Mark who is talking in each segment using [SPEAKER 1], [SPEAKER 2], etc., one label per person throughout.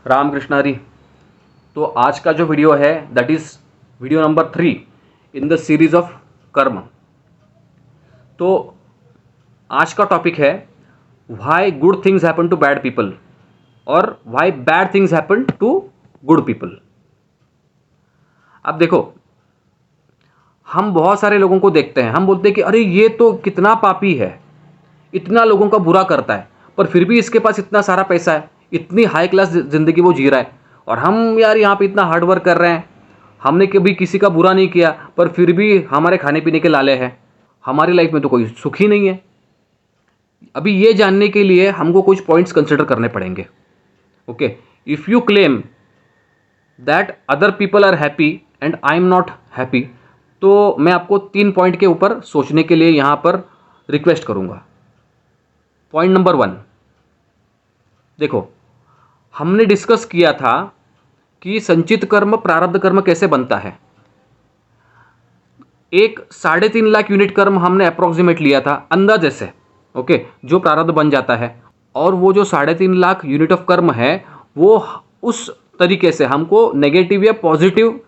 [SPEAKER 1] रामकृष्ण हरी। तो आज का जो वीडियो है that is video number 3 in the series of karma. तो आज का टॉपिक है why good things happen to bad people और why bad things happen to good people. अब देखो, हम बहुत सारे लोगों को देखते हैं, हम बोलते हैं कि अरे ये तो कितना पापी है, इतना लोगों का बुरा करता है, पर फिर भी इसके पास इतना सारा पैसा है, इतनी हाई क्लास ज़िंदगी वो जी रहा है, और हम यार यहाँ पे इतना हार्ड वर्क कर रहे हैं, हमने कभी किसी का बुरा नहीं किया, पर फिर भी हमारे खाने पीने के लाले हैं, हमारी लाइफ में तो कोई सुख ही नहीं है। अभी ये जानने के लिए हमको कुछ पॉइंट्स कंसिडर करने पड़ेंगे। Okay, if you claim that other people are happy and I am not happy, तो मैं आपको 3 पॉइंट के ऊपर सोचने के लिए यहाँ पर रिक्वेस्ट करूँगा। पॉइंट नंबर 1, देखो, हमने डिस्कस किया था कि संचित कर्म प्रारब्ध कर्म कैसे बनता है। एक 3.5 लाख यूनिट कर्म हमने अप्रोक्सीमेट लिया था अंदाजे से, ओके, जो प्रारब्ध बन जाता है, और वो जो 3.5 लाख यूनिट ऑफ कर्म है वो उस तरीके से हमको नेगेटिव या पॉजिटिव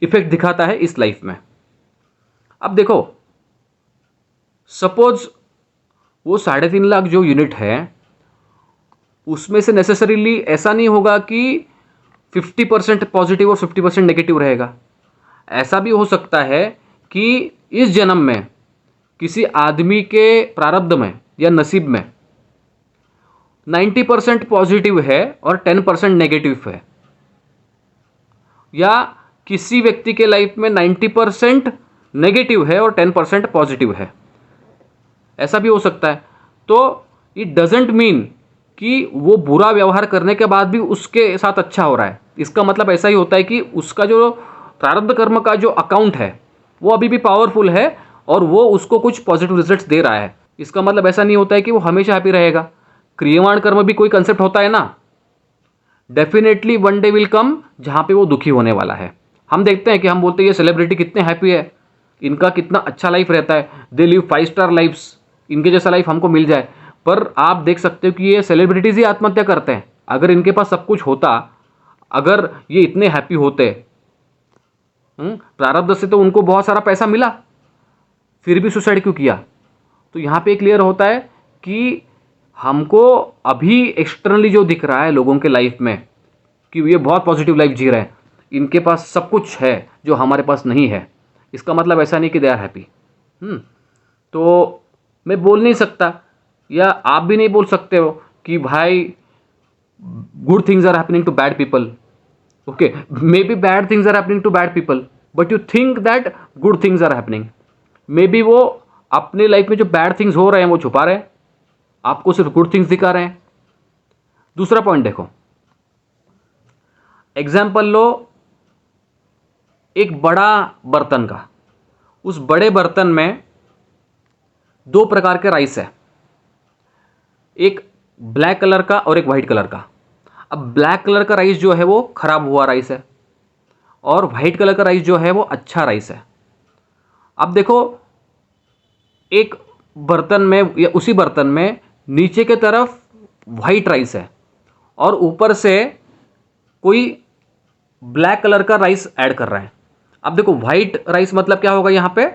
[SPEAKER 1] इफेक्ट दिखाता है इस लाइफ में। अब देखो, सपोज वो 3.5 लाख जो यूनिट है उसमें से नेसेसरीली ऐसा नहीं होगा कि 50% पॉजिटिव और 50% नेगेटिव रहेगा। ऐसा भी हो सकता है कि इस जन्म में किसी आदमी के प्रारब्ध में या नसीब में 90% पॉजिटिव है और 10% नेगेटिव है, या किसी व्यक्ति के लाइफ में 90% नेगेटिव है और 10% पॉजिटिव है, ऐसा भी हो सकता है। तो इट डजेंट मीन कि वो बुरा व्यवहार करने के बाद भी उसके साथ अच्छा हो रहा है। इसका मतलब ऐसा ही होता है कि उसका जो प्रारब्ध कर्म का जो अकाउंट है वो अभी भी पावरफुल है और वो उसको कुछ पॉजिटिव रिजल्ट्स दे रहा है। इसका मतलब ऐसा नहीं होता है कि वो हमेशा हैप्पी रहेगा। क्रियमाण कर्म भी कोई कंसेप्ट होता है ना, definitely one day will come जहाँ पे वो दुखी होने वाला है। हम देखते हैं कि हम बोलते हैं ये सेलिब्रिटी कितने हैप्पी है, इनका कितना अच्छा लाइफ रहता है, दे लिव 5 स्टार लाइफ्स, इनके जैसा लाइफ हमको मिल जाए। पर आप देख सकते हो कि ये सेलिब्रिटीज़ ही आत्महत्या करते हैं। अगर इनके पास सब कुछ होता, अगर ये इतने हैप्पी होते, प्रारब्ध से तो उनको बहुत सारा पैसा मिला, फिर भी सुसाइड क्यों किया? तो यहाँ पे क्लियर होता है कि हमको अभी एक्सटर्नली जो दिख रहा है लोगों के लाइफ में कि ये बहुत पॉजिटिव लाइफ जी रहे हैं, इनके पास सब कुछ है जो हमारे पास नहीं है, इसका मतलब ऐसा नहीं कि दे आर हैप्पी। तो मैं बोल नहीं सकता, या आप भी नहीं बोल सकते हो कि भाई good things are happening to bad people. Okay, maybe bad things are happening to bad people but you think that good things are happening. Maybe वो अपने लाइफ में जो बैड थिंग्स हो रहे हैं वो छुपा रहे हैं, आपको सिर्फ गुड थिंग्स दिखा रहे हैं। दूसरा पॉइंट देखो, एग्जाम्पल लो एक बड़ा बर्तन का। उस बड़े बर्तन में 2 प्रकार के राइस है, एक ब्लैक कलर का और एक वाइट कलर का। अब ब्लैक कलर का राइस जो है वो खराब हुआ राइस है और वाइट कलर का राइस जो है वो अच्छा राइस है। अब देखो, एक बर्तन में या उसी बर्तन में नीचे के तरफ वाइट राइस है और ऊपर से कोई ब्लैक कलर का राइस ऐड कर रहा है। अब देखो, वाइट राइस मतलब क्या होगा यहाँ पे,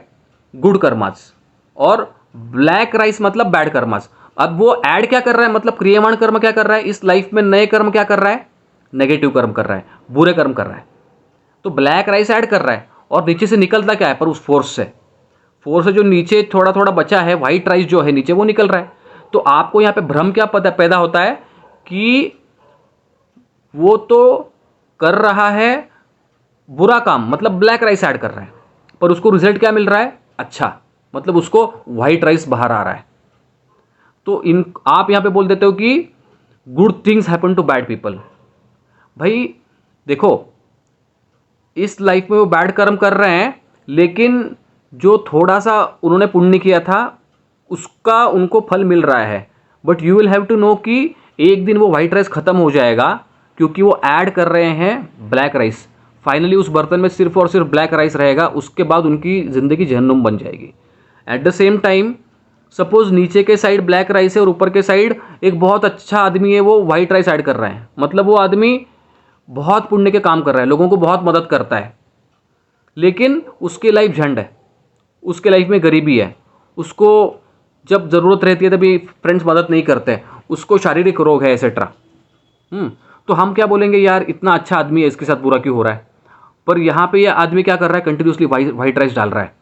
[SPEAKER 1] गुड कर्मास, और ब्लैक राइस मतलब बैड कर्मास। अब वो ऐड क्या कर रहा है, मतलब क्रियमाण कर्म क्या कर रहा है इस लाइफ में, नए कर्म क्या कर रहा है, नेगेटिव कर्म कर रहा है, बुरे कर्म कर रहा है। तो ब्लैक राइस ऐड कर रहा है और नीचे से निकलता क्या है, पर उस फोर्स से जो नीचे थोड़ा थोड़ा बचा है, वाइट राइस जो है नीचे वो निकल रहा है। तो आपको यहाँ पे भ्रम क्या पैदा होता है कि वो तो कर रहा है बुरा काम, मतलब ब्लैक राइस ऐड कर रहा है, पर उसको रिजल्ट क्या मिल रहा है, अच्छा, मतलब उसको वाइट राइस बाहर आ रहा है। तो आप यहाँ पे बोल देते हो कि good things happen to bad people. भाई देखो, इस लाइफ में वो बैड कर्म कर रहे हैं, लेकिन जो थोड़ा सा उन्होंने पुण्य किया था उसका उनको फल मिल रहा है। But you will have to know कि एक दिन वो वाइट राइस खत्म हो जाएगा, क्योंकि वो ऐड कर रहे हैं ब्लैक राइस। फाइनली उस बर्तन में सिर्फ और सिर्फ ब्लैक राइस रहेगा, उसके बाद उनकी ज़िंदगी जहन्नुम बन जाएगी। At the same time, suppose नीचे के साइड ब्लैक राइस है और ऊपर के साइड एक बहुत अच्छा आदमी है, वो वाइट राइस ऐड कर रहा है, मतलब वो आदमी बहुत पुण्य के काम कर रहा है, लोगों को बहुत मदद करता है, लेकिन उसकी लाइफ झंड है, उसके लाइफ में गरीबी है, उसको जब ज़रूरत रहती है तभी फ्रेंड्स मदद नहीं करते, उसको शारीरिक रोग है एक्सेट्रा। तो हम क्या बोलेंगे, यार इतना अच्छा आदमी है, इसके साथ बुरा क्यों हो रहा है। पर यहाँ पे ये आदमी क्या कर रहा है, कंटिन्यूसली वाइट राइस डाल रहा है।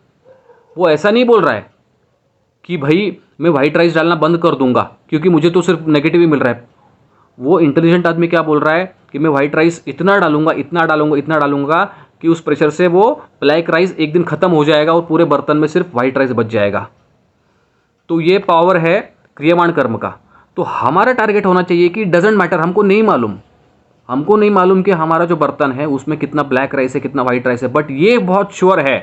[SPEAKER 1] वो ऐसा नहीं बोल रहा है कि भाई मैं वाइट राइस डालना बंद कर दूंगा क्योंकि मुझे तो सिर्फ नेगेटिव ही मिल रहा है। वो इंटेलिजेंट आदमी क्या बोल रहा है कि मैं वाइट राइस इतना डालूंगा, इतना डालूंगा, इतना डालूंगा कि उस प्रेशर से वो ब्लैक राइस एक दिन खत्म हो जाएगा और पूरे बर्तन में सिर्फ वाइट राइस बच जाएगा। तो ये पावर है क्रियमाण कर्म का। तो हमारा टारगेट होना चाहिए कि डजेंट मैटर, हमको नहीं मालूम कि हमारा जो बर्तन है उसमें कितना ब्लैक राइस है, कितना वाइट राइस है, बट ये बहुत श्योर है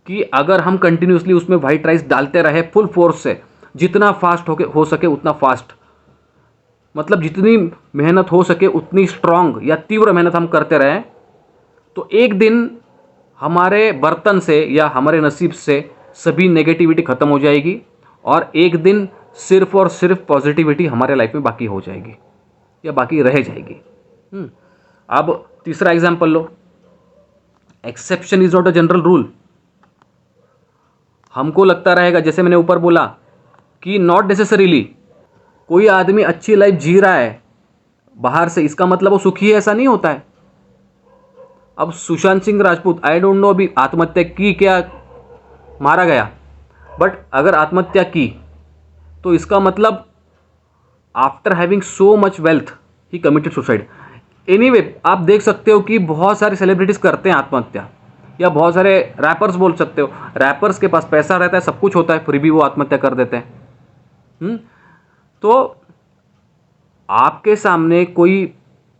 [SPEAKER 1] कि अगर हम कंटिन्यूसली उसमें वाइट राइस डालते रहे फुल फोर्स से, जितना फास्ट हो सके उतना फास्ट, मतलब जितनी मेहनत हो सके उतनी स्ट्रांग या तीव्र मेहनत हम करते रहें, तो एक दिन हमारे बर्तन से या हमारे नसीब से सभी नेगेटिविटी खत्म हो जाएगी और एक दिन सिर्फ और सिर्फ पॉजिटिविटी हमारे लाइफ में बाकी हो जाएगी या बाकी रह जाएगी। अब तीसरा example low, exception is not a general rule. हमको लगता रहेगा, जैसे मैंने ऊपर बोला कि नॉट नेसेसरीली कोई आदमी अच्छी लाइफ जी रहा है बाहर से, इसका मतलब वो सुखी है, ऐसा नहीं होता है। अब Sushant Singh Rajput, I don't know अभी आत्महत्या की क्या, मारा गया, बट अगर आत्महत्या की तो इसका मतलब after having so much wealth he committed suicide. Anyway आप देख सकते हो कि बहुत सारे सेलिब्रिटीज करते हैं आत्महत्या, या बहुत सारे रैपर्स बोल सकते हो, रैपर्स के पास पैसा रहता है, सब कुछ होता है, फिर भी वो आत्महत्या कर देते हैं। तो आपके सामने कोई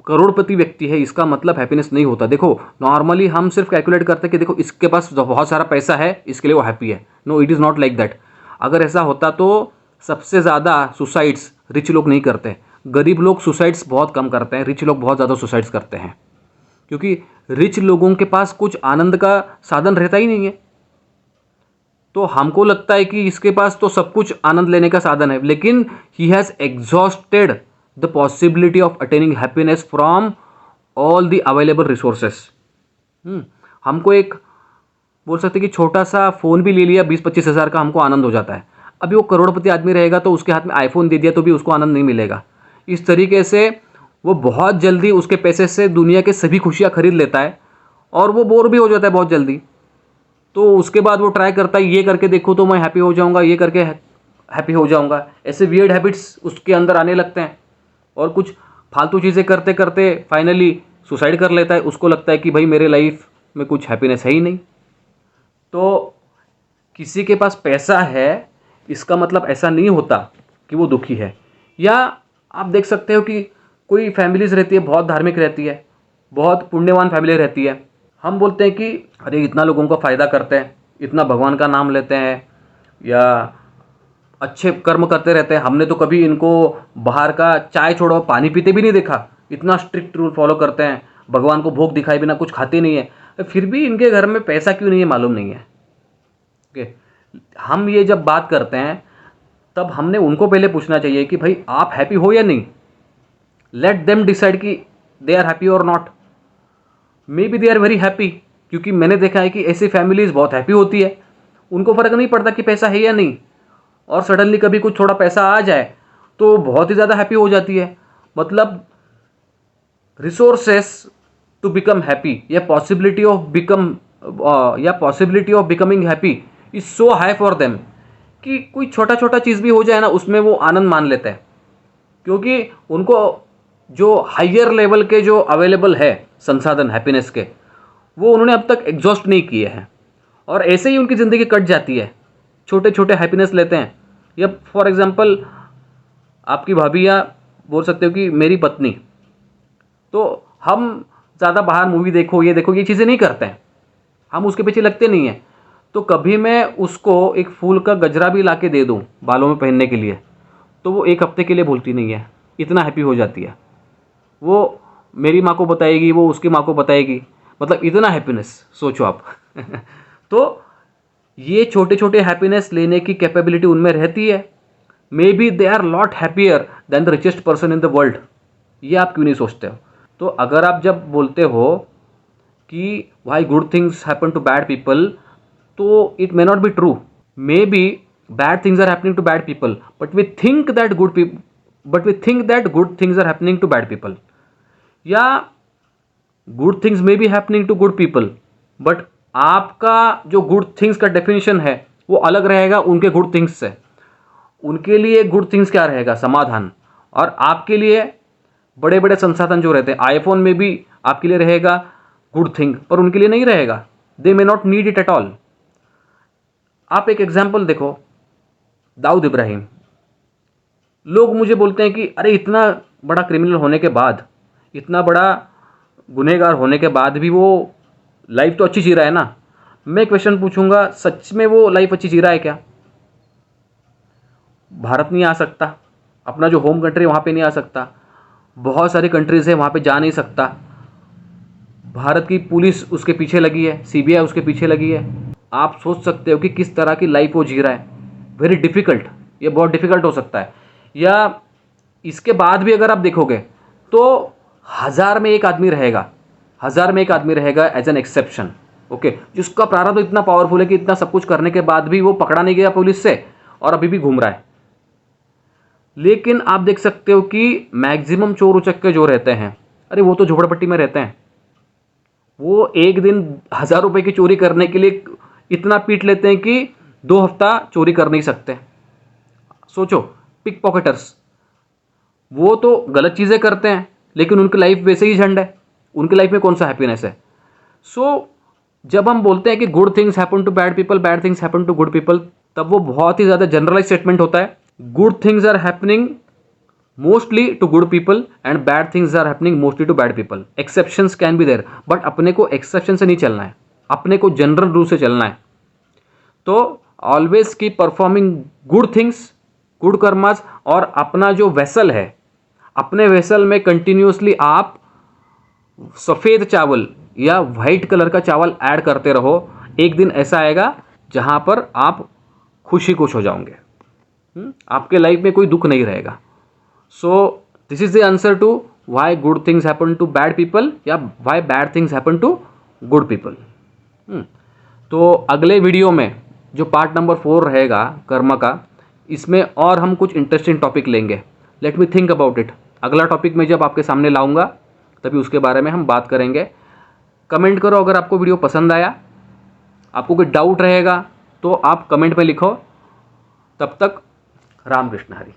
[SPEAKER 1] करोड़पति व्यक्ति है, इसका मतलब हैप्पीनेस नहीं होता। देखो नॉर्मली हम सिर्फ कैलकुलेट करते हैं कि देखो इसके पास बहुत सारा पैसा है इसके लिए वो हैप्पी है। No, it is not like that. अगर ऐसा होता तो सबसे ज़्यादा सुसाइड्स रिच लोग नहीं करते, गरीब लोग सुसाइड्स बहुत कम करते हैं, रिच लोग बहुत ज़्यादा सुसाइड्स करते हैं, क्योंकि रिच लोगों के पास कुछ आनंद का साधन रहता ही नहीं है। तो हमको लगता है कि इसके पास तो सब कुछ आनंद लेने का साधन है, लेकिन he has exhausted the possibility of attaining happiness from all the available resources. हमको एक बोल सकते कि छोटा सा फ़ोन भी ले लिया 20-25 हज़ार का, हमको आनंद हो जाता है। अभी वो करोड़पति आदमी रहेगा तो उसके हाथ में आईफोन दे दिया तो भी उसको आनंद नहीं मिलेगा। इस तरीके से वो बहुत जल्दी उसके पैसे से दुनिया के सभी खुशियाँ खरीद लेता है और वो बोर भी हो जाता है बहुत जल्दी। तो उसके बाद वो ट्राई करता है, ये करके देखो तो मैं हैप्पी हो जाऊंगा, ये करके हैप्पी हो जाऊंगा। ऐसे वियर्ड हैबिट्स उसके अंदर आने लगते हैं और कुछ फालतू चीज़ें करते करते फाइनली सुसाइड कर लेता है। उसको लगता है कि भाई मेरे लाइफ में कुछ हैप्पीनेस है ही नहीं। तो किसी के पास पैसा है इसका मतलब ऐसा नहीं होता कि वो दुखी है। या आप देख सकते हो कि कोई फैमिलीज रहती है, बहुत धार्मिक रहती है, बहुत पुण्यवान फैमिली रहती है, हम बोलते हैं कि अरे इतना लोगों का फ़ायदा करते हैं, इतना भगवान का नाम लेते हैं या अच्छे कर्म करते रहते हैं, हमने तो कभी इनको बाहर का चाय छोड़ो पानी पीते भी नहीं देखा, इतना स्ट्रिक्ट रूल फॉलो करते हैं, भगवान को भोग दिखाए बिना कुछ खाते नहीं है, फिर भी इनके घर में पैसा क्यों नहीं है मालूम नहीं है। ओके, हम ये जब बात करते हैं तब हमने उनको पहले पूछना चाहिए कि भाई आप हैप्पी हो या नहीं। लेट देम डिसाइड कि दे आर हैप्पी और not. Maybe they are very happy, क्योंकि मैंने देखा है कि ऐसी फैमिलीज बहुत हैप्पी होती है, उनको फ़र्क नहीं पड़ता कि पैसा है या नहीं, और सडनली कभी कुछ थोड़ा पैसा आ जाए तो बहुत ही ज़्यादा हैप्पी हो जाती है। मतलब रिसोर्सेस टू बिकम हैप्पी या possibility of becoming happy is so high for them कि कोई छोटा छोटा चीज़ भी हो जाए ना उसमें वो आनंद मान लेते हैं, क्योंकि उनको जो हायर लेवल के जो अवेलेबल है संसाधन हैप्पीनेस के, वो उन्होंने अब तक एग्जॉस्ट नहीं किए हैं और ऐसे ही उनकी ज़िंदगी कट जाती है। छोटे छोटे हैप्पीनेस लेते हैं। या फॉर एग्जांपल आपकी भाभी या बोल सकते हो कि मेरी पत्नी, तो हम ज़्यादा बाहर मूवी देखो ये चीज़ें नहीं करते हैं, हम उसके पीछे लगते नहीं हैं। तो कभी मैं उसको एक फूल का गजरा भी ला के दे दूँ बालों में पहनने के लिए तो वो एक हफ्ते के लिए भूलती नहीं है, इतना हैप्पी हो जाती है। वो मेरी माँ को बताएगी, वो उसकी माँ को बताएगी, मतलब इतना हैप्पीनेस सोचो आप। तो ये छोटे छोटे हैप्पीनेस लेने की कैपेबिलिटी उनमें रहती है। Maybe they are lot happier than the richest person in the world. ये आप क्यों नहीं सोचते हो? तो अगर आप जब बोलते हो कि why good things happen to bad people, तो it may not be true. Maybe bad things are happening to bad people, but we think that good things are happening to bad people. या good things may be happening to good people, but आपका जो good things का definition है वो अलग रहेगा उनके good things से. उनके लिए गुड थिंग्स क्या रहेगा? समाधान. और आपके लिए बड़े बड़े संसाधन जो रहते हैं, आईफोन में भी आपके लिए रहेगा गुड थिंग, पर उनके लिए नहीं रहेगा. They may not need it at all. आप एक एग्जाम्पल देखो, दाऊद इब्राहिम. लोग मुझे बोलते हैं कि अरे इतना बड़ा क्रिमिनल होने के बाद, इतना बड़ा गुनहगार होने के बाद भी वो लाइफ तो अच्छी जी रहा है ना. मैं क्वेश्चन पूछूंगा, सच में वो लाइफ अच्छी जी रहा है क्या? भारत नहीं आ सकता, अपना जो होम कंट्री वहाँ पे नहीं आ सकता, बहुत सारी कंट्रीज़ है वहाँ पे जा नहीं सकता. भारत की पुलिस उसके पीछे लगी है, सीबीआई उसके पीछे लगी है. आप सोच सकते हो कि किस तरह की लाइफ वो जी रहा है. वेरी डिफ़िकल्ट, ये बहुत डिफ़िकल्ट हो सकता है. या इसके बाद भी अगर आप देखोगे तो 1000 में एक आदमी रहेगा, 1000 में एक आदमी रहेगा एज एन एक्सेप्शन. ओके, जिसका प्रारब्ध इतना पावरफुल है कि इतना सब कुछ करने के बाद भी वो पकड़ा नहीं गया पुलिस से और अभी भी घूम रहा है. लेकिन आप देख सकते हो कि मैक्सिमम चोर उचक्के जो रहते हैं, अरे वो तो झोपड़पट्टी में रहते हैं. वो एक दिन 1000 रुपए की चोरी करने के लिए इतना पीट लेते हैं कि 2 हफ्ता चोरी कर नहीं सकते. सोचो, पिक पॉकेटर्स, वो तो गलत चीज़ें करते हैं लेकिन उनकी लाइफ वैसे ही झंड है. उनकी लाइफ में कौन सा हैप्पीनेस है? सो जब हम बोलते हैं कि good things happen to bad people, bad things happen to good people, तब वो बहुत ही ज़्यादा जनरलाइज स्टेटमेंट होता है. Good things are happening mostly to good people and bad things are happening mostly to bad people. Exceptions can be there, but अपने को exception से नहीं चलना है, अपने को जनरल रूल से चलना है. तो always keep performing good things, good karmas, और अपना जो वेसल है, अपने वेसल में कंटिन्यूसली आप सफ़ेद चावल या वाइट कलर का चावल ऐड करते रहो. एक दिन ऐसा आएगा जहाँ पर आप खुश ही खुश हो जाओगे. आपके लाइफ में कोई दुख नहीं रहेगा. So this is the answer to why good things happen to bad people या why bad things happen to good people. तो अगले वीडियो में जो पार्ट नंबर 4 रहेगा कर्म का, इसमें और हम कुछ इंटरेस्टिंग टॉपिक लेंगे. Let me think about it. अगला टॉपिक मैं जब आपके सामने लाऊंगा तभी उसके बारे में हम बात करेंगे. कमेंट करो अगर आपको वीडियो पसंद आया. आपको कोई डाउट रहेगा तो आप कमेंट में लिखो. तब तक राम कृष्ण हरि.